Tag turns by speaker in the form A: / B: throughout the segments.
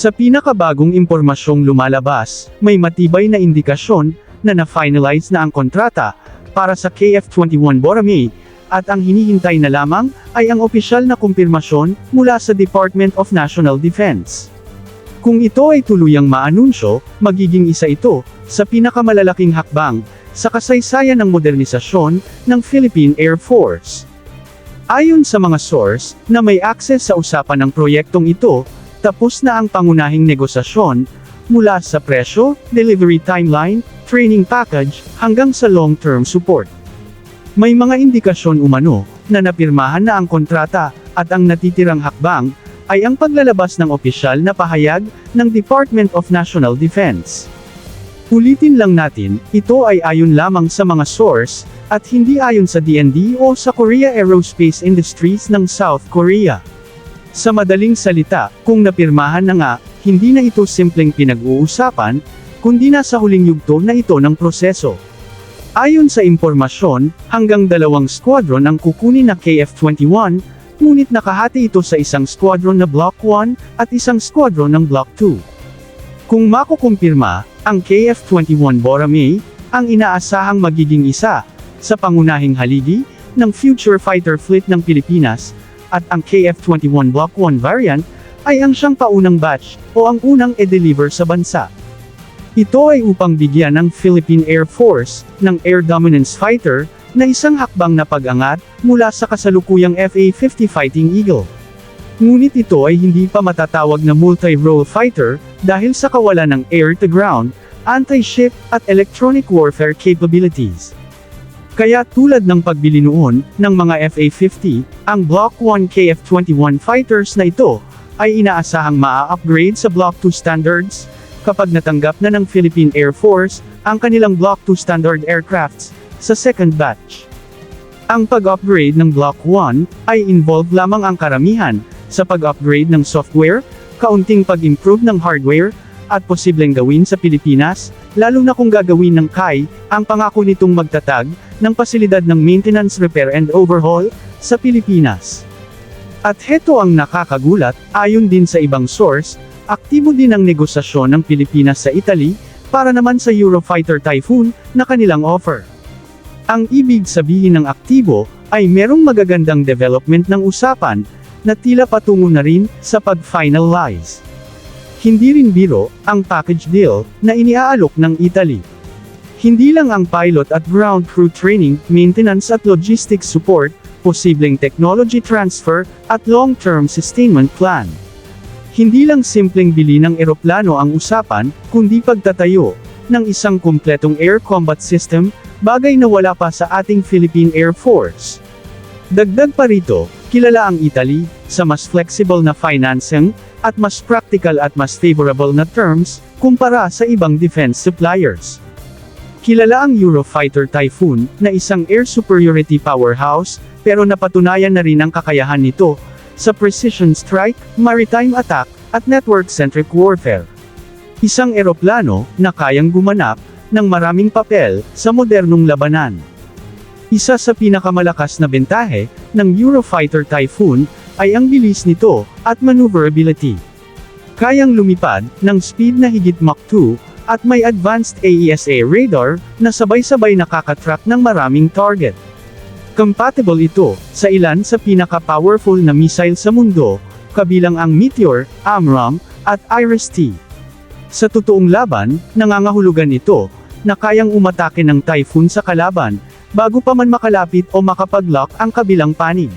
A: Sa pinakabagong impormasyong lumalabas, may matibay na indikasyon na na-finalize na ang kontrata para sa KF-21 Boracay, at ang hinihintay na lamang ay ang opisyal na kumpirmasyon mula sa Department of National Defense. Kung ito ay tuluyang maanunsyo, magiging isa ito sa pinakamalalaking hakbang sa kasaysayan ng modernisasyon ng Philippine Air Force. Ayon sa mga source na may access sa usapan ng proyektong ito, tapos na ang pangunahing negosasyon, mula sa presyo, delivery timeline, training package, hanggang sa long-term support. May mga indikasyon umano na napirmahan na ang kontrata, at ang natitirang hakbang ay ang paglalabas ng opisyal na pahayag ng Department of National Defense. Ulitin lang natin, ito ay ayon lamang sa mga source, at hindi ayon sa DND o sa Korea Aerospace Industries ng South Korea. Sa madaling salita, kung napirmahan na nga, hindi na ito simpleng pinag-uusapan, kundi nasa huling yugto na ito ng proseso. Ayon sa impormasyon, hanggang 2 squadron ang kukunin na KF-21, ngunit nakahati ito sa isang squadron na Block 1, at isang squadron ng Block 2. Kung makukumpirma, ang KF-21 Boracay, ang inaasahang magiging isa sa pangunahing haligi ng future fighter fleet ng Pilipinas, at ang KF-21 Block 1 variant, ay ang siyang paunang batch, o ang unang e-deliver sa bansa. Ito ay upang bigyan ng Philippine Air Force, ng Air Dominance Fighter, na isang hakbang na pag-angat, mula sa kasalukuyang FA-50 Fighting Eagle. Ngunit ito ay hindi pa matatawag na multi-role fighter, dahil sa kawalan ng air-to-ground, anti-ship, at electronic warfare capabilities. Kaya tulad ng pagbili noon, ng mga FA-50, ang Block 1 KF-21 fighters na ito, ay inaasahang maa-upgrade sa Block 2 standards, kapag natanggap na ng Philippine Air Force, ang kanilang Block 2 standard aircrafts, sa second batch. Ang pag-upgrade ng Block 1, ay involve lamang ang karamihan, sa pag-upgrade ng software, kaunting pag-improve ng hardware, at posibleng gawin sa Pilipinas, lalo na kung gagawin ng KAI, ang pangako nitong magtatag, ng pasilidad ng maintenance, repair and overhaul, sa Pilipinas. At heto ang nakakagulat, ayon din sa ibang source, aktibo din ang negosasyon ng Pilipinas sa Italy, para naman sa Eurofighter Typhoon, na kanilang offer. Ang ibig sabihin ng aktibo, ay merong magagandang development ng usapan, na tila patungo na rin, sa pag-finalize. Hindi rin biro, ang package deal, na iniaalok ng Italy. Hindi lang ang pilot at ground crew training, maintenance at logistics support, posibleng technology transfer, at long-term sustainment plan. Hindi lang simpleng bili ng eroplano ang usapan, kundi pagtatayo ng isang kumpletong air combat system, bagay na wala pa sa ating Philippine Air Force. Dagdag pa rito, kilala ang Italy sa mas flexible na financing, at mas practical at mas favorable na terms, kumpara sa ibang defense suppliers. Kilala ang Eurofighter Typhoon, na isang air superiority powerhouse, pero napatunayan na rin ang kakayahan nito, sa precision strike, maritime attack, at network-centric warfare. Isang eroplano, na kayang gumanap, ng maraming papel, sa modernong labanan. Isa sa pinakamalakas na bentahe, ng Eurofighter Typhoon, ay ang bilis nito, at maneuverability. Kayang lumipad, ng speed na higit Mach 2, at may advanced AESA radar, na sabay-sabay nakakatrack ng maraming target. Compatible ito, sa ilan sa pinaka-powerful na missile sa mundo, kabilang ang Meteor, AMRAAM, at IRIS-T. Sa totoong laban, nangangahulugan ito, na kayang umatake ng Typhoon sa kalaban, bago pa man makalapit o makapag-lock ang kabilang panig.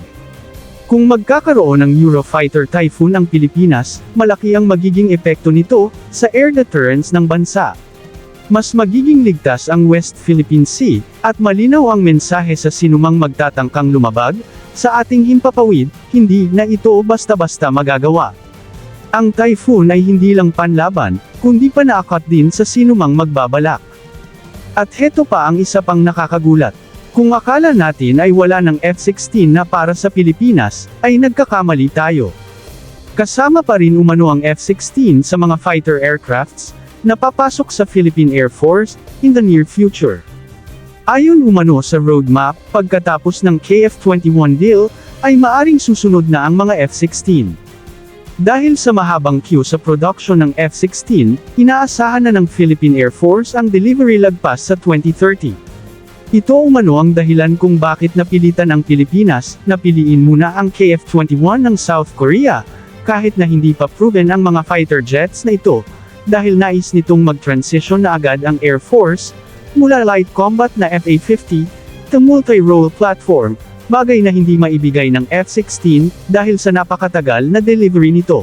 A: Kung magkakaroon ng Eurofighter Typhoon ang Pilipinas, malaki ang magiging epekto nito, sa air deterrence ng bansa. Mas magiging ligtas ang West Philippine Sea, at malinaw ang mensahe sa sinumang magtatangkang lumabag, sa ating himpapawid, hindi na ito basta-basta magagawa. Ang Typhoon ay hindi lang panlaban, kundi panakot din sa sinumang magbabalak. At heto pa ang isa pang nakakagulat. Kung akala natin ay wala ng F-16 na para sa Pilipinas, ay nagkakamali tayo. Kasama pa rin umano ang F-16 sa mga fighter aircrafts, na papasok sa Philippine Air Force, in the near future. Ayon umano sa roadmap, pagkatapos ng KF-21 deal, ay maaring susunod na ang mga F-16. Dahil sa mahabang queue sa production ng F-16, inaasahan na ng Philippine Air Force ang delivery lagpas sa 2030. Ito umano ang dahilan kung bakit napilitan ang Pilipinas na piliin muna ang KF-21 ng South Korea, kahit na hindi pa proven ang mga fighter jets na ito, dahil nais nitong mag-transition na agad ang Air Force, mula light combat na FA-50, to multi-role platform, bagay na hindi maibigay ng F-16, dahil sa napakatagal na delivery nito.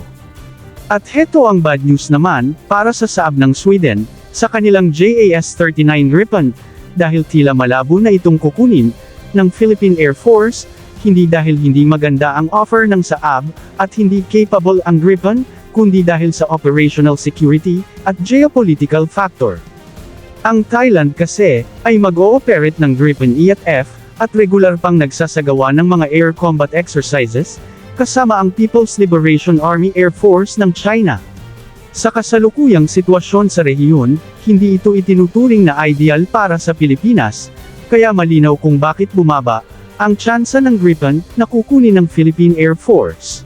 A: At heto ang bad news naman, para sa Saab ng Sweden, sa kanilang JAS-39 Gripen, dahil tila malabo na itong kukunin, ng Philippine Air Force, hindi dahil hindi maganda ang offer ng Saab, at hindi capable ang Gripen, kundi dahil sa operational security, at geopolitical factor. Ang Thailand kasi, ay mag-ooperate ng Gripen E at F, at regular pang nagsasagawa ng mga air combat exercises, kasama ang People's Liberation Army Air Force ng China. Sa kasalukuyang sitwasyon sa rehiyon, hindi ito itinuturing na ideal para sa Pilipinas, kaya malinaw kung bakit bumaba ang tsansa ng Gripen na kukunin ng Philippine Air Force.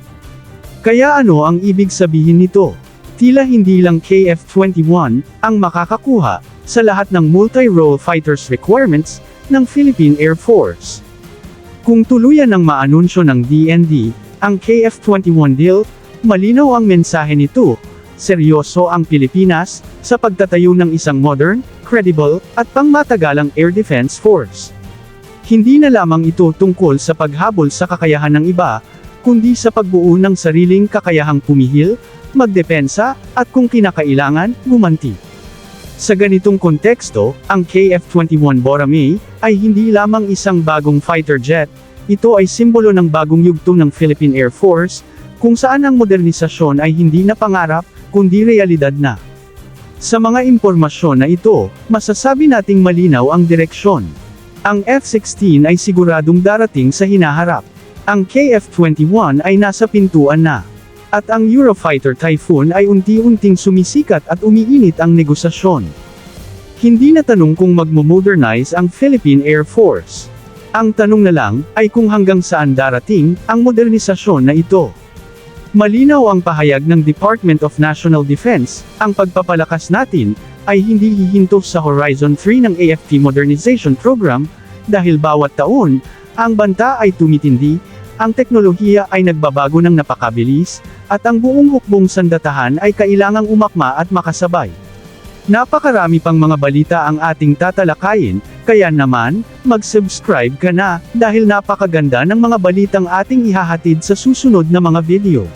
A: Kaya ano ang ibig sabihin nito? Tila hindi lang KF-21 ang makakakuha sa lahat ng multi-role fighters requirements ng Philippine Air Force. Kung tuluyan ng maanunsyo ng DND, ang KF-21 deal, malinaw ang mensahe nito, seryoso ang Pilipinas, sa pagtatayo ng isang modern, credible, at pangmatagalang air defense force. Hindi na lamang ito tungkol sa paghabol sa kakayahan ng iba, kundi sa pagbuo ng sariling kakayahang pumihil, magdepensa, at kung kinakailangan, gumanti. Sa ganitong konteksto, ang KF-21 Boracay ay hindi lamang isang bagong fighter jet, ito ay simbolo ng bagong yugto ng Philippine Air Force, kung saan ang modernisasyon ay hindi na pangarap, kundi realidad na. Sa mga impormasyon na ito, masasabi nating malinaw ang direksyon. Ang F-16 ay siguradong darating sa hinaharap. Ang KF-21 ay nasa pintuan na. At ang Eurofighter Typhoon ay unti-unting sumisikat at umiinit ang negosasyon. Hindi na tanong kung magmo-modernize ang Philippine Air Force. Ang tanong na lang, ay kung hanggang saan darating, ang modernisasyon na ito. Malinaw ang pahayag ng Department of National Defense, ang pagpapalakas natin, ay hindi hihinto sa Horizon 3 ng AFP Modernization Program, dahil bawat taon, ang banta ay tumitindi, ang teknolohiya ay nagbabago ng napakabilis, at ang buong hukbong sandatahan ay kailangang umakma at makasabay. Napakarami pang mga balita ang ating tatalakayin, kaya naman, mag-subscribe ka na, dahil napakaganda ng mga balitang ating ihahatid sa susunod na mga video.